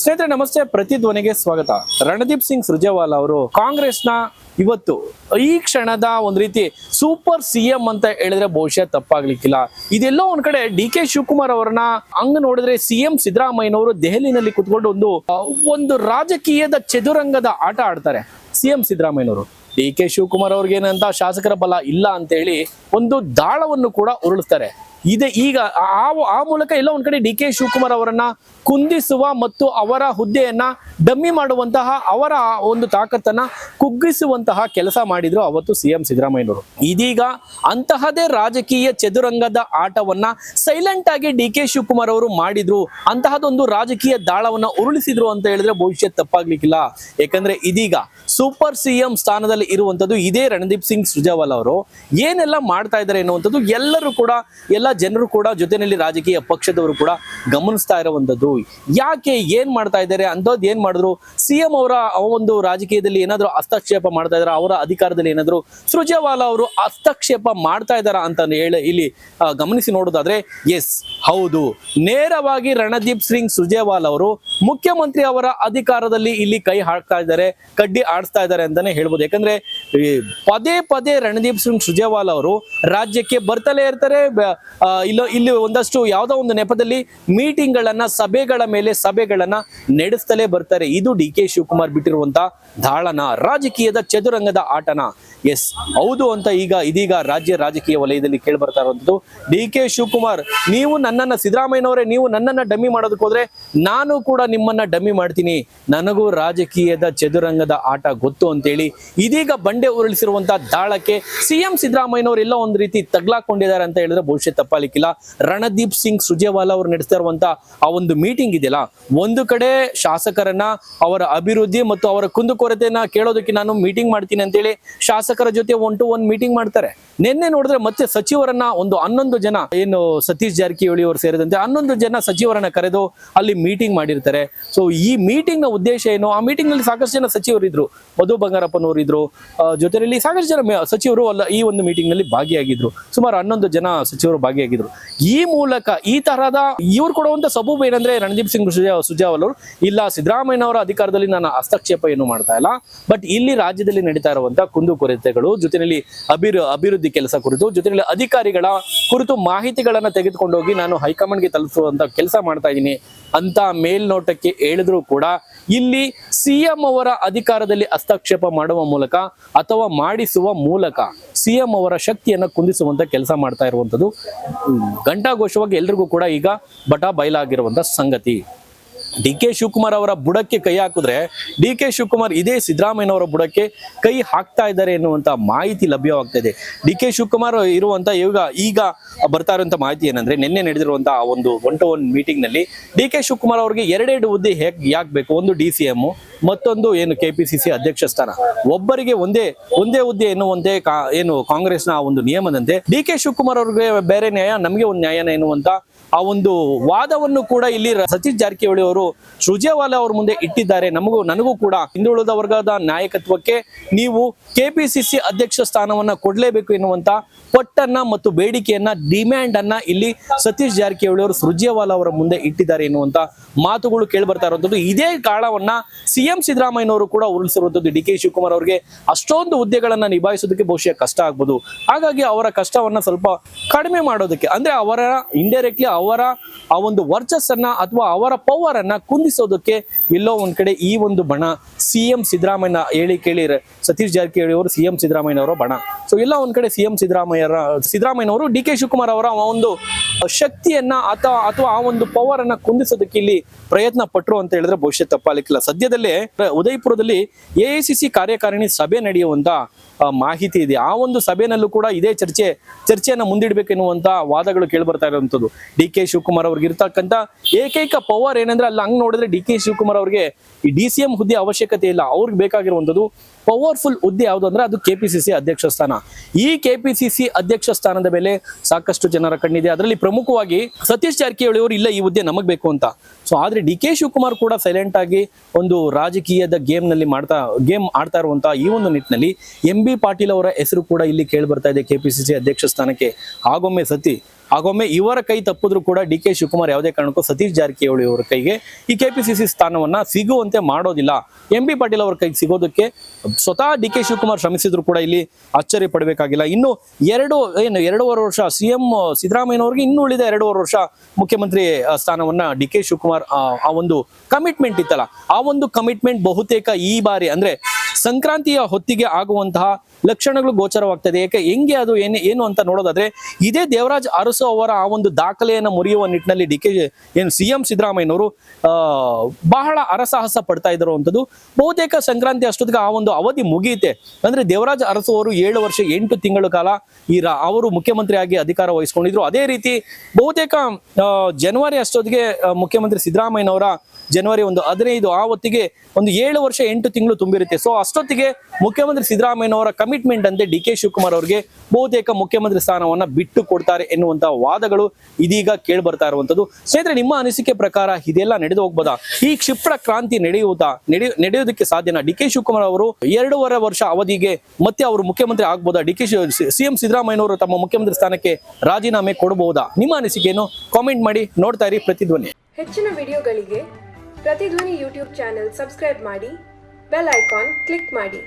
ಸ್ನೇಹಿತರೆ ನಮಸ್ತೆ, ಪ್ರತಿಧ್ವನಿಗೆ ಸ್ವಾಗತ. ರಣದೀಪ್ ಸಿಂಗ್ ಸುರ್ಜೇವಾಲಾ ಅವರು ಕಾಂಗ್ರೆಸ್ನ ಇವತ್ತು ಈ ಕ್ಷಣದ ಒಂದು ರೀತಿ ಸೂಪರ್ ಸಿಎಂ ಅಂತ ಹೇಳಿದ್ರೆ ಬಹುಶಃ ತಪ್ಪಾಗ್ಲಿಕ್ಕಿಲ್ಲ. ಇದೆಲ್ಲೋ ಒಂದ್ ಕಡೆ ಡಿ.ಕೆ. ಶಿವಕುಮಾರ್ ಅವರನ್ನ ಹಂಗ ನೋಡಿದ್ರೆ ಸಿಎಂ ಸಿದ್ದರಾಮಯ್ಯನವರು ದೆಹಲಿನಲ್ಲಿ ಕುತ್ಕೊಂಡು ಒಂದು ರಾಜಕೀಯದ ಚದುರಂಗದ ಆಟ ಆಡ್ತಾರೆ. ಸಿಎಂ ಸಿದ್ದರಾಮಯ್ಯನವರು ಡಿ.ಕೆ. ಶಿವಕುಮಾರ್ ಅವ್ರಿಗೆ ಏನಂತ ಶಾಸಕರ ಬಲ ಇಲ್ಲ ಅಂತ ಹೇಳಿ ಒಂದು ದಾಳವನ್ನು ಕೂಡ ಉರುಳಿಸ್ತಾರೆ. ಇದೆ ಈಗ ಆ ಮೂಲಕ ಎಲ್ಲ ಒಂದ್ ಕಡೆ ಡಿ.ಕೆ. ಶಿವಕುಮಾರ್ ಅವರನ್ನ ಕುಂದಿಸುವ ಮತ್ತು ಅವರ ಹುದ್ದೆಯನ್ನ ಡಮ್ಮಿ ಮಾಡುವಂತಹ, ಅವರ ಒಂದು ತಾಕತ್ತನ್ನ ಕುಗ್ಗಿಸುವಂತಹ ಕೆಲಸ ಮಾಡಿದ್ರು ಅವತ್ತು ಸಿಎಂ ಸಿದ್ದರಾಮಯ್ಯನವರು. ಇದೀಗ ಅಂತಹದೇ ರಾಜಕೀಯ ಚದುರಂಗದ ಆಟವನ್ನ ಸೈಲೆಂಟ್ ಆಗಿ ಡಿ.ಕೆ. ಶಿವಕುಮಾರ್ ಅವರು ಮಾಡಿದ್ರು. ಅಂತಹದೊಂದು ರಾಜಕೀಯ ದಾಳವನ್ನ ಉರುಳಿಸಿದ್ರು ಅಂತ ಹೇಳಿದ್ರೆ ಬಹುಶಃ ತಪ್ಪಾಗ್ಲಿಕ್ಕಿಲ್ಲ. ಯಾಕಂದ್ರೆ ಇದೀಗ ಸೂಪರ್ ಸಿಎಂ ಸ್ಥಾನದಲ್ಲಿ ಇರುವಂತದ್ದು ಇದೇ ರಣದೀಪ್ ಸಿಂಗ್ ಸುರ್ಜೇವಾಲಾ ಅವರು. ಏನೆಲ್ಲ ಮಾಡ್ತಾ ಇದ್ದಾರೆ ಎನ್ನುವಂಥದ್ದು ಎಲ್ಲರೂ ಕೂಡ, ಎಲ್ಲ ಜನರು ಕೂಡ, ಜೊತೆಯಲ್ಲಿ ರಾಜಕೀಯ ಪಕ್ಷದವರು ಕೂಡ ಗಮನಿಸ್ತಾ ಇರುವಂತದ್ದು. ಯಾಕೆ ಏನ್ ಮಾಡ್ತಾ ಇದ್ದಾರೆ ಅಂತದ್ದು, ಏನ್ ಮಾಡಿದ್ರು ಸಿಎಂ ಅವರ ಒಂದು ರಾಜಕೀಯದಲ್ಲಿ ಏನಾದ್ರು ಹಸ್ತಕ್ಷೇಪ ಮಾಡ್ತಾ ಇದಾರ, ಅವರ ಅಧಿಕಾರದಲ್ಲಿ ಏನಾದ್ರು ಸುರ್ಜೇವಾಲಾ ಅವರು ಹಸ್ತಕ್ಷೇಪ ಮಾಡ್ತಾ ಇದಾರ ಅಂತ ಹೇಳಿ ಇಲ್ಲಿ ಗಮನಿಸಿ ನೋಡೋದಾದ್ರೆ ಎಸ್, ಹೌದು, ನೇರವಾಗಿ ರಣದೀಪ್ ಸಿಂಗ್ ಸುರ್ಜೇವಾಲಾ ಅವರು ಮುಖ್ಯಮಂತ್ರಿ ಅವರ ಅಧಿಕಾರದಲ್ಲಿ ಇಲ್ಲಿ ಕೈ ಹಾಕ್ತಾ ಇದ್ದಾರೆ, ಕಡ್ಡಿ ಆಡಿಸ್ತಾ ಇದ್ದಾರೆ ಅಂತಾನೆ ಹೇಳ್ಬೋದು. ಯಾಕಂದ್ರೆ ಪದೇ ಪದೇ ರಣದೀಪ್ ಸಿಂಗ್ ಸುರ್ಜೇವಾಲಾ ಅವರು ರಾಜ್ಯಕ್ಕೆ ಬರ್ತಲೇ ಇರ್ತಾರೆ. ಇಲ್ಲಿ ಒಂದಷ್ಟು ಯಾವ್ದೋ ಒಂದು ನೆಪದಲ್ಲಿ ಮೀಟಿಂಗ್ ಗಳನ್ನ, ಸಭೆಗಳ ಮೇಲೆ ಸಭೆಗಳನ್ನ ನಡೆಸ್ತಲೇ ಬರ್ತಾರೆ. ಇದು ಡಿ.ಕೆ. ಶಿವಕುಮಾರ್ ಬಿಟ್ಟಿರುವಂತ ದಾಳನ, ರಾಜಕೀಯದ ಚದುರಂಗದ ಆಟನ. ಎಸ್, ಹೌದು ಅಂತ ಇದೀಗ ರಾಜ್ಯ ರಾಜಕೀಯ ವಲಯದಲ್ಲಿ ಕೇಳಿ ಬರ್ತಾ ಇರುವಂತದ್ದು. ಡಿ.ಕೆ. ಶಿವಕುಮಾರ್, ನೀವು ನನ್ನನ್ನ, ಸಿದ್ದರಾಮಯ್ಯನವರೇ ನೀವು ನನ್ನನ್ನ ಡಮ್ಮಿ ಮಾಡೋದಕ್ಕೆ ಹೋದ್ರೆ ನಾನು ಕೂಡ ನಿಮ್ಮನ್ನ ಡಮ್ಮಿ ಮಾಡ್ತೀನಿ, ನನಗೂ ರಾಜಕೀಯದ ಚದುರಂಗದ ಆಟ ಗೊತ್ತು ಅಂತೇಳಿ ಇದೀಗ ಬಂಡೆ ಉರುಳಿಸಿರುವಂತಹ ದಾಳಕ್ಕೆ ಸಿಎಂ ಸಿದ್ದರಾಮಯ್ಯನವರು ಎಲ್ಲ ಒಂದು ರೀತಿ ತಗ್ಲಾಕೊಂಡಿದ್ದಾರೆ ಅಂತ ಹೇಳಿದ್ರೆ ಬಹುಶಃ ತಪ್ಪಾಲಿಕ್ಕಿಲ್ಲ. ರಣದೀಪ್ ಸಿಂಗ್ ಸುರ್ಜೇವಾಲಾ ಅವರು ನಡೆಸ್ತಾ ಇರುವಂತ ಆ ಒಂದು ಮೀಟಿಂಗ್ ಇದೆಯಲ್ಲ, ಒಂದು ಕಡೆ ಶಾಸಕರನ್ನ, ಅವರ ಅಭಿವೃದ್ಧಿ ಮತ್ತು ಅವರ ಕುಂದುಕೊರತೆಯನ್ನ ಕೇಳೋದಕ್ಕೆ ನಾನು ಮೀಟಿಂಗ್ ಮಾಡ್ತೀನಿ ಅಂತೇಳಿ ಶಾಸಕರ ಜೊತೆ 1-to-1 ಮೀಟಿಂಗ್ ಮಾಡ್ತಾರೆ. ನಿನ್ನೆ ನೋಡಿದ್ರೆ ಮತ್ತೆ ಸಚಿವರನ್ನ ಒಂದು 11 ಜನ, ಏನು ಸತೀಶ್ ಜಾರಕಿಹೊಳಿ ಅವರು ಸೇರಿದಂತೆ 11 ಜನ ಸಚಿವರನ್ನ ಕರೆದು ಅಲ್ಲಿ ಮೀಟಿಂಗ್ ಮಾಡಿರ್ತಾರೆ. ಸೊ ಈ ಮೀಟಿಂಗ್ ನ ಉದ್ದೇಶ ಏನು? ಆ ಮೀಟಿಂಗ್ ನಲ್ಲಿ ಸಾಕಷ್ಟು ಜನ ಸಚಿವರು ಇದ್ರು, ಮಧು ಬಂಗಾರಪ್ಪನವರು ಇದ್ರು, ಜೊತೆಯಲ್ಲಿ ಸಾಕಷ್ಟು ಜನ ಸಚಿವರು ಈ ಒಂದು ಮೀಟಿಂಗ್ ನಲ್ಲಿ ಭಾಗಿಯಾಗಿದ್ರು. ಸುಮಾರು 11 ಜನ ಸಚಿವರು ಭಾಗಿಯಾಗಿದ್ರು. ಈ ಮೂಲಕ ಈ ತರಹದ ಇವ್ರು ಕೊಡುವಂತ ಸಬೂಬು ಏನಂದ್ರೆ, ರಣದೀಪ್ ಸಿಂಗ್ ಸುರ್ಜೇವಾಲಾ ಅವರು, ಇಲ್ಲ ಸಿದ್ದರಾಮಯ್ಯನವರ ಅಧಿಕಾರದಲ್ಲಿ ನಾನು ಹಸ್ತಕ್ಷೇಪ ಏನು ಮಾಡ್ತಾ ಇಲ್ಲ, ಬಟ್ ಇಲ್ಲಿ ರಾಜ್ಯದಲ್ಲಿ ನಡೀತಾ ಇರುವಂತಹ ಕುಂದುಕೊರತೆಗಳು, ಜೊತೆಯಲ್ಲಿ ಅಭಿವೃದ್ಧಿ ಕೆಲಸ ಕುರಿತು, ಜೊತೆಯಲ್ಲಿ ಅಧಿಕಾರಿಗಳ ಕುರಿತು ಮಾಹಿತಿಗಳನ್ನ ತೆಗೆದುಕೊಂಡೋಗಿ ನಾನು ಹೈಕಮಾಂಡ್ಗೆ ತಲುಪಿಸುವಂತ ಕೆಲಸ ಮಾಡ್ತಾ ಇದ್ದೀನಿ ಅಂತ ಮೇಲ್ನೋಟಕ್ಕೆ ಹೇಳಿದ್ರು ಕೂಡ ಇಲ್ಲಿ ಸಿಎಂ ಅವರ ಅಧಿಕಾರದಲ್ಲಿ ಹಸ್ತಕ್ಷೇಪ ಮಾಡುವ ಮೂಲಕ ಅಥವಾ ಮಾಡಿಸುವ ಮೂಲಕ ಸಿಎಂ ಅವರ ಶಕ್ತಿಯನ್ನ ಕುಂದಿಸುವಂತ ಕೆಲಸ ಮಾಡ್ತಾ ಇರುವಂತದ್ದು ಘಂಟಾಘೋಷವಾಗಿ ಎಲ್ರಿಗೂ ಕೂಡ ಈಗ ಬಯಲಾಗಿರುವಂತ ಸಂಗತಿ. ಡಿ.ಕೆ. ಶಿವಕುಮಾರ್ ಅವರ ಬುಡಕ್ಕೆ ಕೈ ಹಾಕಿದ್ರೆ ಡಿ.ಕೆ. ಶಿವಕುಮಾರ್ ಇದೇ ಸಿದ್ದರಾಮಯ್ಯನವರ ಬುಡಕ್ಕೆ ಕೈ ಹಾಕ್ತಾ ಇದ್ದಾರೆ ಎನ್ನುವಂತ ಮಾಹಿತಿ ಲಭ್ಯವಾಗ್ತಾ ಇದೆ. ಡಿ.ಕೆ. ಶಿವಕುಮಾರ್ ಇರುವಂತ ಈಗ ಬರ್ತಾ ಇರುವಂತ ಮಾಹಿತಿ ಏನಂದ್ರೆ, ನಿನ್ನೆ ನಡೆದಿರುವಂತಹ ಒಂದು 1-to-1 ಮೀಟಿಂಗ್ ನಲ್ಲಿ ಡಿ.ಕೆ. ಶಿವಕುಮಾರ್ ಅವರಿಗೆ 2 ಹುದ್ದೆ ಯಾಕೆ ಬೇಕು, ಒಂದು DCM, ಮತ್ತೊಂದು ಏನು KPCC ಅಧ್ಯಕ್ಷ ಸ್ಥಾನ. ಒಬ್ಬರಿಗೆ ಒಂದೇ ಹುದ್ದೆ ಎನ್ನುವಂತೆ ಏನು ಕಾಂಗ್ರೆಸ್ನ ಒಂದು ನಿಯಮದಂತೆ ಡಿ.ಕೆ. ಶಿವಕುಮಾರ್ ಅವ್ರಿಗೆ ಬೇರೆ ನ್ಯಾಯ, ನಮಗೆ ಒಂದು ನ್ಯಾಯನ ಎನ್ನುವಂತ ಆ ಒಂದು ವಾದವನ್ನು ಕೂಡ ಇಲ್ಲಿ ಸತೀಶ್ ಜಾರಕಿಹೊಳಿ ಅವರು ಸುರ್ಜೇವಾಲಾ ಅವ್ರ ಮುಂದೆ ಇಟ್ಟಿದ್ದಾರೆ. ನನಗೂ ಕೂಡ ಹಿಂದುಳಿದ ವರ್ಗದ ನಾಯಕತ್ವಕ್ಕೆ ನೀವು KPCC ಅಧ್ಯಕ್ಷ ಸ್ಥಾನವನ್ನ ಕೊಡ್ಲೇಬೇಕು ಎನ್ನುವಂತ ಪಟ್ಟನ್ನ ಮತ್ತು ಬೇಡಿಕೆಯನ್ನ, ಡಿಮ್ಯಾಂಡ್ ಅನ್ನ ಇಲ್ಲಿ ಸತೀಶ್ ಜಾರಕಿಹೊಳಿ ಅವರು ಸುರ್ಜೇವಾಲಾ ಅವರ ಮುಂದೆ ಇಟ್ಟಿದ್ದಾರೆ ಎನ್ನುವಂತ ಮಾತುಗಳು ಕೇಳಿ ಬರ್ತಾ ಇರುವಂತದ್ದು. ಇದೇ ಕಾಳವನ್ನ ಸಿಎಂ ಸಿದ್ದರಾಮಯ್ಯನವರು ಕೂಡ ಉರುಳಿಸಿರುವಂತದ್ದು. ಡಿ.ಕೆ. ಶಿವಕುಮಾರ್ ಅವರಿಗೆ ಅಷ್ಟೊಂದು ಹುದ್ದೆಗಳನ್ನ ನಿಭಾಯಿಸೋದಕ್ಕೆ ಬಹುಶಃ ಕಷ್ಟ ಆಗ್ಬೋದು. ಹಾಗಾಗಿ ಅವರ ಕಷ್ಟವನ್ನ ಸ್ವಲ್ಪ ಕಡಿಮೆ ಮಾಡೋದಕ್ಕೆ, ಅಂದ್ರೆ ಅವರ ಇಂಡೈರೆಕ್ಟ್ಲಿ ಅವರ ಆ ಒಂದು ವರ್ಚಸ್ಸನ್ನ ಅಥವಾ ಅವರ ಪವರ್ ಅನ್ನ ಕುಂದಿಸೋದಕ್ಕೆ ಎಲ್ಲೋ ಒಂದ್ ಕಡೆ ಈ ಒಂದು ಬಣ ಸಿಎಂ ಸಿದ್ದರಾಮಯ್ಯ ಹೇಳಿ ಕೇಳಿ ಸತೀಶ್ ಜಾರಕಿಹೊಳಿ ಅವರು ಸಿಎಂ ಸಿದ್ದರಾಮಯ್ಯನವರ ಬಣ. ಸೊ ಎಲ್ಲ ಒಂದ್ ಕಡೆ ಸಿಎಂ ಸಿದ್ದರಾಮಯ್ಯನವರು ಡಿ.ಕೆ. ಶಿವಕುಮಾರ್ ಅವರ ಒಂದು ಶಕ್ತಿಯನ್ನ ಅಥವಾ ಆ ಒಂದು ಪವರ್ ಅನ್ನ ಕುಂದಿಸೋದಕ್ಕೆ ಇಲ್ಲಿ ಪ್ರಯತ್ನ ಪಟ್ರು ಅಂತ ಹೇಳಿದ್ರೆ ಬಹುಶಃ ತಪ್ಪಾಲಿಕ್ಕಿಲ್ಲ. ಸದ್ಯದಲ್ಲೇ ಉದಯಪುರದಲ್ಲಿ AICC ಕಾರ್ಯಕಾರಿಣಿ ಸಭೆ ನಡೆಯುವಂತ ಮಾಹಿತಿ ಇದೆ. ಆ ಒಂದು ಸಭೆನಲ್ಲೂ ಕೂಡ ಇದೇ ಚರ್ಚೆಯನ್ನ ಮುಂದಿಡ್ಬೇಕೆನ್ನುವಂತ ವಾದಗಳು ಕೇಳಿ ಬರ್ತಾ ಇರುವಂತದ್ದು. ಡಿ.ಕೆ. ಶಿವಕುಮಾರ್ ಅವ್ರಿಗೆ ಇರ್ತಕ್ಕಂಥ ಏಕೈಕ ಪವರ್ ಏನಂದ್ರೆ, ಅಲ್ಲಿ ಹಂಗ್ ನೋಡಿದ್ರೆ ಡಿ.ಕೆ. ಶಿವಕುಮಾರ್ ಅವ್ರಿಗೆ ಈ DCM ಹುದ್ದೆ ಅವಶ್ಯಕತೆ ಇಲ್ಲ. ಅವ್ರಿಗೆ ಬೇಕಾಗಿರುವಂತದ್ದು ಪವರ್ಫುಲ್ ಹುದ್ದೆ ಯಾವುದು ಅಂದ್ರೆ ಅದು KPCC ಅಧ್ಯಕ್ಷ ಸ್ಥಾನ. ಈ KPCC ಅಧ್ಯಕ್ಷ ಸ್ಥಾನದ ಮೇಲೆ ಸಾಕಷ್ಟು ಜನರ ಕಣ್ಣಿದೆ. ಅದರಲ್ಲಿ ಪ್ರಮುಖವಾಗಿ ಸತೀಶ್ ಜಾರಕಿಹೊಳಿ ಅವರು ಇಲ್ಲ, ಈ ಹುದ್ದೆ ನಮಗ್ ಬೇಕು ಅಂತ. ಸೊ ಆದ್ರೆ ಡಿ.ಕೆ. ಶಿವಕುಮಾರ್ ಕೂಡ ಸೈಲೆಂಟ್ ಆಗಿ ಒಂದು ರಾಜಕೀಯದ ಗೇಮ್ ಆಡ್ತಾ ಇರುವಂತಹ ಈ ಒಂದು ನಿಟ್ಟಿನಲ್ಲಿ MB ಪಾಟೀಲ್ ಅವರ ಹೆಸರು ಕೂಡ ಇಲ್ಲಿ ಕೇಳಿ ಬರ್ತಾ ಇದೆ KPCC ಅಧ್ಯಕ್ಷ ಸ್ಥಾನಕ್ಕೆ. ಆಗೊಮ್ಮೆ ಆಗೊಮ್ಮೆ ಇವರ ಕೈ ತಪ್ಪಿದ್ರು ಕೂಡ ಡಿ ಕೆ ಶಿವಕುಮಾರ್ ಯಾವುದೇ ಕಾರಣಕ್ಕೂ ಸತೀಶ್ ಜಾರಕಿಹೊಳಿ ಅವರ ಕೈಗೆ ಈ ಕೆಪಿಸಿಸಿ ಸ್ಥಾನವನ್ನ ಸಿಗುವಂತೆ ಮಾಡೋದಿಲ್ಲ. ಎಂ ಬಿ ಪಾಟೀಲ್ ಅವರ ಕೈಗೆ ಸಿಗೋದಕ್ಕೆ ಸ್ವತಃ ಡಿ ಕೆ ಶಿವಕುಮಾರ್ ಶ್ರಮಿಸಿದ್ರು ಕೂಡ ಇಲ್ಲಿ ಆಶ್ಚರ್ಯ ಪಡಬೇಕಾಗಿಲ್ಲ. ಇನ್ನು 2.5 ವರ್ಷ ಸಿಎಂ ಸಿದ್ದರಾಮಯ್ಯನವರಿಗೆ ಇನ್ನೂ ಉಳಿದ 2.5 ವರ್ಷ ಮುಖ್ಯಮಂತ್ರಿ ಸ್ಥಾನವನ್ನ ಡಿ ಕೆ ಶಿವಕುಮಾರ್ ಆ ಒಂದು ಕಮಿಟ್ಮೆಂಟ್ ಇತ್ತಲ್ಲ, ಆ ಒಂದು ಕಮಿಟ್ಮೆಂಟ್ ಬಹುತೇಕ ಈ ಬಾರಿ ಅಂದ್ರೆ ಸಂಕ್ರಾಂತಿಯ ಹೊತ್ತಿಗೆ ಆಗುವಂತಹ ಲಕ್ಷಣಗಳು ಗೋಚರವಾಗ್ತದೆ. ಯಾಕೆ ಹೆಂಗೆ ಅದು ಏನು ಅಂತ ನೋಡೋದಾದ್ರೆ, ಇದೇ ದೇವರಾಜ್ ಅರಸು ಅವರ ಆ ಒಂದು ದಾಖಲೆಯನ್ನು ಮುರಿಯುವ ನಿಟ್ಟಿನಲ್ಲಿ ಸಿಎಂ ಸಿದ್ದರಾಮಯ್ಯನವರು ಬಹಳ ಅರಸಾಹಸ ಪಡ್ತಾ ಇರುವಂತದ್ದು. ಬಹುತೇಕ ಸಂಕ್ರಾಂತಿ ಅಷ್ಟೊತ್ತಿಗೆ ಆ ಒಂದು ಅವಧಿ ಮುಗಿಯುತ್ತೆ. ಅಂದ್ರೆ ದೇವರಾಜ್ ಅರಸು ಅವರು 7 ವರ್ಷ 8 ತಿಂಗಳ ಕಾಲ ಅವರು ಮುಖ್ಯಮಂತ್ರಿ ಆಗಿ ಅಧಿಕಾರ ವಹಿಸ್ಕೊಂಡಿದ್ರು. ಅದೇ ರೀತಿ ಬಹುತೇಕ ಜನವರಿ ಅಷ್ಟೊತ್ತಿಗೆ ಮುಖ್ಯಮಂತ್ರಿ ಸಿದ್ದರಾಮಯ್ಯನವರ ಜನವರಿ 15 ಆ ಹೊತ್ತಿಗೆ ಒಂದು 7 ವರ್ಷ 8 ತಿಂಗಳು ತುಂಬಿರುತ್ತೆ. ಸೊ ಅಷ್ಟೊತ್ತಿಗೆ ಮುಖ್ಯಮಂತ್ರಿ ಸಿದ್ದರಾಮಯ್ಯನವರ ಕಮಿಟ್ಮೆಂಟ್ ಅಂತೆ ಡಿ ಕೆ ಶಿವಕುಮಾರ್ ಅವರಿಗೆ ಬಹುತೇಕ ಮುಖ್ಯಮಂತ್ರಿ ಸ್ಥಾನವನ್ನ ಬಿಟ್ಟು ಕೊಡ್ತಾರೆ ಎನ್ನುವಂತಹ ವಾದಗಳು ಇದೀಗ ಕೇಳಿ ಬರ್ತಾ ಇರುವಂತದ್ದು. ಸ್ನೇಹಿತರೆ, ನಿಮ್ಮ ಅನಿಸಿಕೆ ಪ್ರಕಾರ ಇದೆಲ್ಲ ನಡೆದು ಹೋಗ್ಬೋದಾ? ಈ ಕ್ಷಿಪ್ರ ಕ್ರಾಂತಿ ನಡೆಯೋದಕ್ಕೆ ಸಾಧ್ಯನಾ? ಡಿ ಕೆ ಶಿವಕುಮಾರ್ ಅವರು 2.5 ವರ್ಷ ಅವಧಿಗೆ ಮತ್ತೆ ಅವರು ಮುಖ್ಯಮಂತ್ರಿ ಆಗ್ಬೋದಾ? ಸಿಎಂ ಸಿದ್ದರಾಮಯ್ಯನವರು ತಮ್ಮ ಮುಖ್ಯಮಂತ್ರಿ ಸ್ಥಾನಕ್ಕೆ ರಾಜೀನಾಮೆ ಕೊಡಬಹುದಾ? ನಿಮ್ಮ ಅನಿಸಿಕೆಯನ್ನು ಕಾಮೆಂಟ್ ಮಾಡಿ. ನೋಡ್ತಾ ಇರಿ ಪ್ರತಿಧ್ವನಿ. ಹೆಚ್ಚಿನ ವಿಡಿಯೋಗಳಿಗೆ ಪ್ರತಿಧ್ವನಿ ಯೂಟ್ಯೂಬ್ ಚಾನೆಲ್ ಸಬ್ಸ್ಕ್ರೈಬ್ ಮಾಡಿ, ಬೆಲ್ ಐಕಾನ್ ಕ್ಲಿಕ್ ಮಾಡಿ.